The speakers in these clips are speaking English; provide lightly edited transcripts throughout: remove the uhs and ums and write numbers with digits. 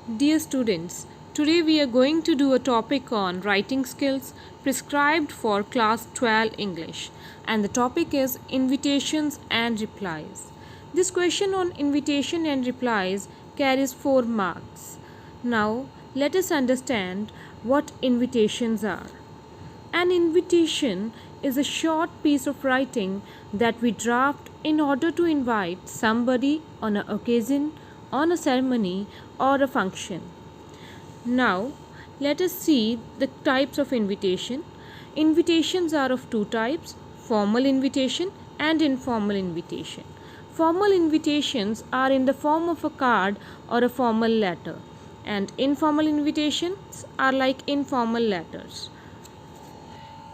Dear students, today we are going to do a topic on writing skills prescribed for class 12 English, and the topic is invitations and replies. This question on invitation and replies carries 4 marks. Now, let us understand what invitations are. An invitation is a short piece of writing that we draft in order to invite somebody on an occasion, on a ceremony, or a function. Now, let us see the types of invitation. Invitations are of two types: formal invitation and informal invitation. Formal invitations are in the form of a card or a formal letter, and informal invitations are like informal letters.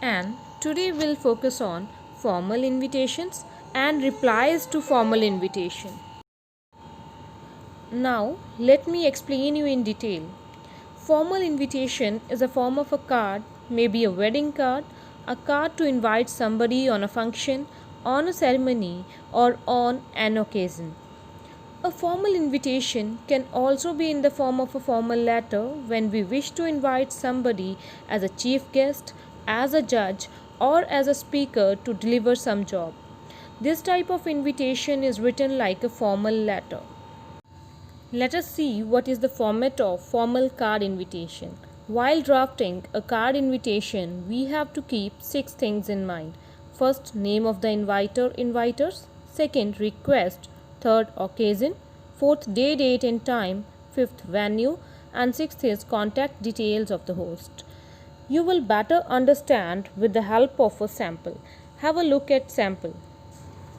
And today we'll focus on formal invitations and replies to formal invitation. Now, let me explain you in detail. Formal invitation is a form of a card, maybe a wedding card, a card to invite somebody on a function, on a ceremony, or on an occasion. A formal invitation can also be in the form of a formal letter when we wish to invite somebody as a chief guest, as a judge, or as a speaker to deliver some job. This type of invitation is written like a formal letter. Let us see what is the format of formal card invitation. While drafting a card invitation, we have to keep 6 things in mind. First, name of the inviters. Second, request. Third, occasion. Fourth, day, date and time. Fifth, venue. And sixth is contact details of the host. You will better understand with the help of a sample. Have a look at sample.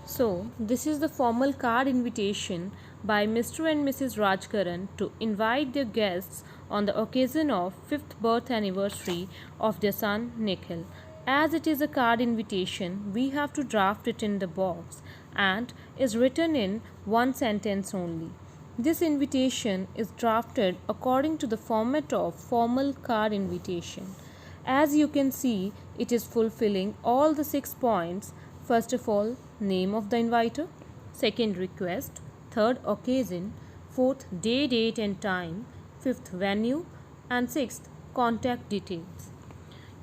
So, this is the formal card invitation by Mr. and Mrs. Rajkaran to invite their guests on the occasion of 5th birth anniversary of their son Nikhil. As it is a card invitation, we have to draft it in the box and is written in one sentence only. This invitation is drafted according to the format of formal card invitation. As you can see, it is fulfilling all the 6 points. First of all, name of the inviter. Second, request. Third, occasion. Fourth, day, date and time. Fifth, venue. And sixth, contact details.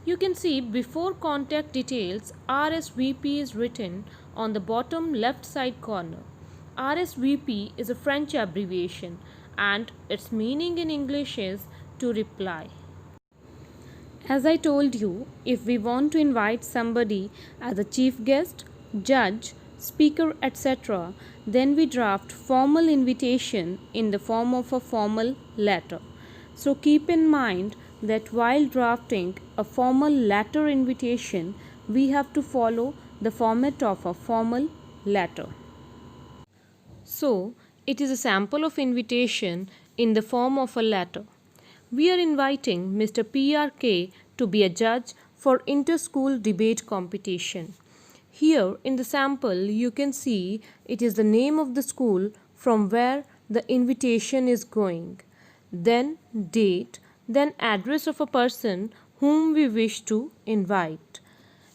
You can see before contact details, RSVP is written on the bottom left side corner. RSVP is a French abbreviation and its meaning in English is to reply. As I told you, if we want to invite somebody as a chief guest, judge, speaker, etc., then we draft formal invitation in the form of a formal letter. So keep in mind that while drafting a formal letter invitation, we have to follow the format of a formal letter. So, it is a sample of invitation in the form of a letter. We are inviting Mr. PRK to be a judge for inter-school debate competition. Here in the sample you can see it is the name of the school from where the invitation is going, then date, then address of a person whom we wish to invite,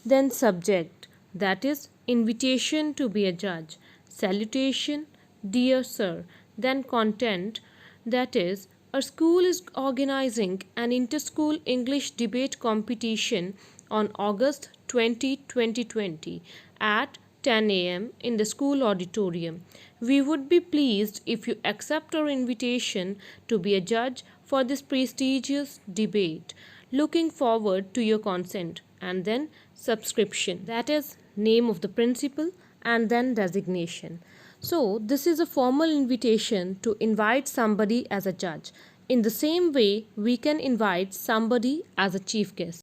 then subject, that is invitation to be a judge, salutation, dear sir, then content, that is a school is organizing an inter-school English debate competition on August 20, 2020 at 10 a.m. in the school auditorium. We would be pleased if you accept our invitation to be a judge for this prestigious debate. Looking forward to your consent. And then subscription, that is name of the principal and then designation. So, this is a formal invitation to invite somebody as a judge. In the same way, we can invite somebody as a chief guest.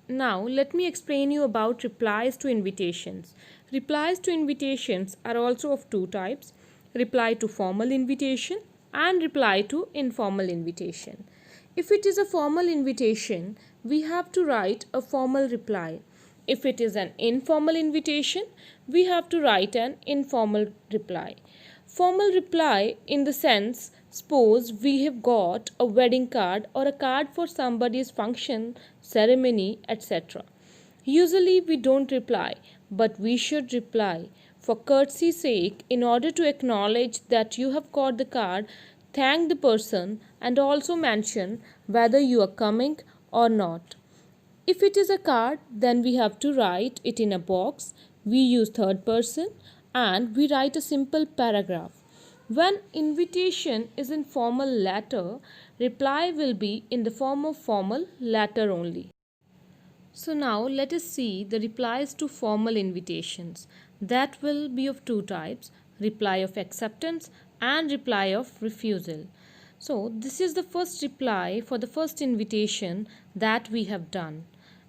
Now, let me explain you about replies to invitations. Replies to invitations are also of two types: reply to formal invitation and reply to informal invitation. If it is a formal invitation, we have to write a formal reply. If it is an informal invitation, we have to write an informal reply. Formal reply in the sense, suppose we have got a wedding card or a card for somebody's function, ceremony, etc. Usually we don't reply, but we should reply. For courtesy's sake, in order to acknowledge that you have got the card, Thank the person and also mention whether you are coming or not. If it is a card, then we have to write it in a box. We use third person and we write a simple paragraph. When invitation is in formal letter, reply will be in the form of formal letter only. So now let us see the replies to formal invitations. That will be of two types, reply of acceptance and reply of refusal. So this is the first reply for the first invitation that we have done,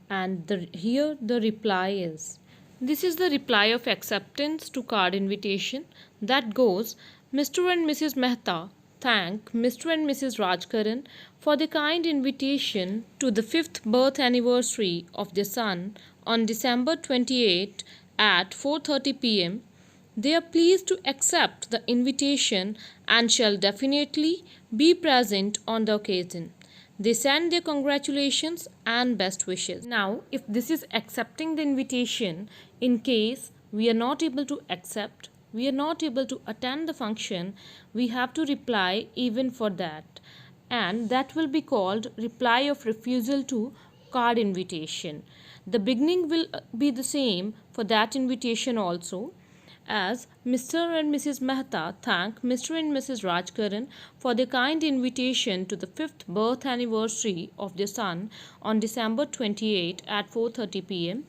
and here the reply is. This is the reply of acceptance to card invitation that goes, Mr. and Mrs. Mehta thank Mr. and Mrs. Rajkaran for the kind invitation to the 5th birth anniversary of their son on December 28 at 4:30 p.m. They are pleased to accept the invitation and shall definitely be present on the occasion. They send their congratulations and best wishes. Now, if this is accepting the invitation, in case we are not able to accept, we are not able to attend the function, we have to reply even for that. And that will be called reply of refusal to card invitation. The beginning will be the same for that invitation also, as Mr. and Mrs. Mehta thank Mr. and Mrs. Rajkaran for their kind invitation to the 5th birth anniversary of their son on December 28 at 4:30 p.m.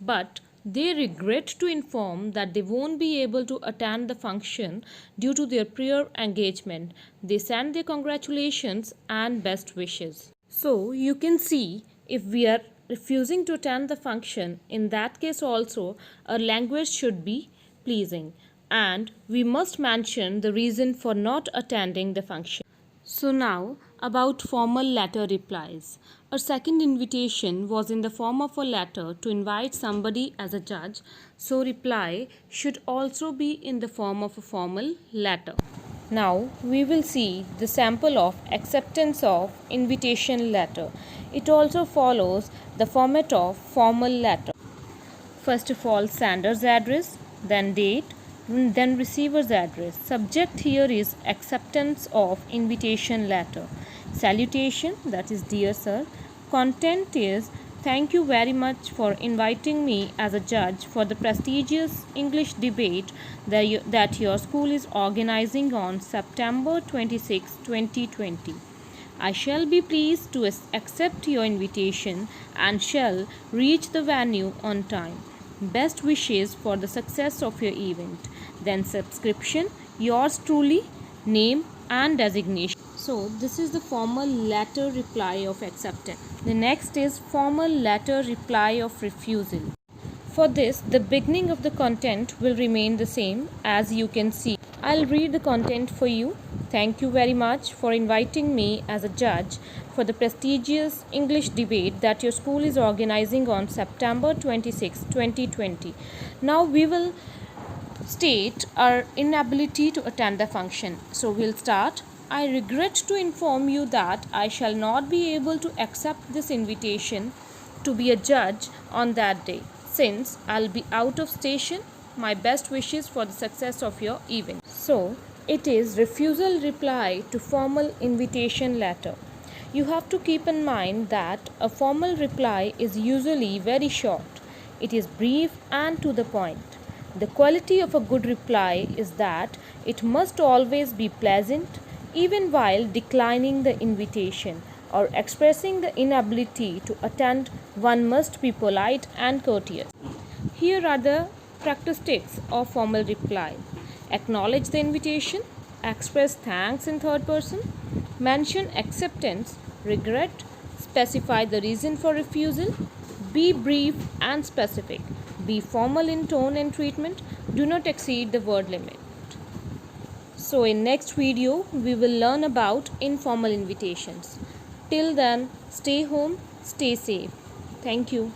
But they regret to inform that they won't be able to attend the function due to their prior engagement. They send their congratulations and best wishes. So you can see, if we are refusing to attend the function, in that case also our language should be pleasing, and we must mention the reason for not attending the function. So now about formal letter replies. Our second invitation was in the form of a letter to invite somebody as a judge, so reply should also be in the form of a formal letter. Now we will see the sample of acceptance of invitation letter. It also follows the format of formal letter. First of all, sender's address, then date, then receiver's address. Subject here is acceptance of invitation letter. Salutation, that is dear sir. Content is thank you very much for inviting me as a judge for the prestigious English debate that your school is organizing on September 26, 2020. I shall be pleased to accept your invitation and shall reach the venue on time. Best wishes for the success of your event. Then subscription, yours truly, name and designation. So this is the formal letter reply of acceptance. The next is formal letter reply of refusal. For this, the beginning of the content will remain the same, as you can see. I'll read the content for you. Thank you very much for inviting me as a judge for the prestigious English debate that your school is organizing on September 26, 2020. Now we will state our inability to attend the function. So we'll start. I regret to inform you that I shall not be able to accept this invitation to be a judge on that day, since I'll be out of station. My best wishes for the success of your event. So it is refusal reply to formal invitation letter. You have to keep in mind that a formal reply is usually very short. It is brief and to the point. The quality of a good reply is that it must always be pleasant, even while declining the invitation or expressing the inability to attend. One must be polite and courteous. Here are the characteristics of formal reply. Acknowledge the invitation, express thanks in third person, mention acceptance, regret, specify the reason for refusal, be brief and specific, be formal in tone and treatment, do not exceed the word limit. So in next video, we will learn about informal invitations. Till then, stay home, stay safe. Thank you.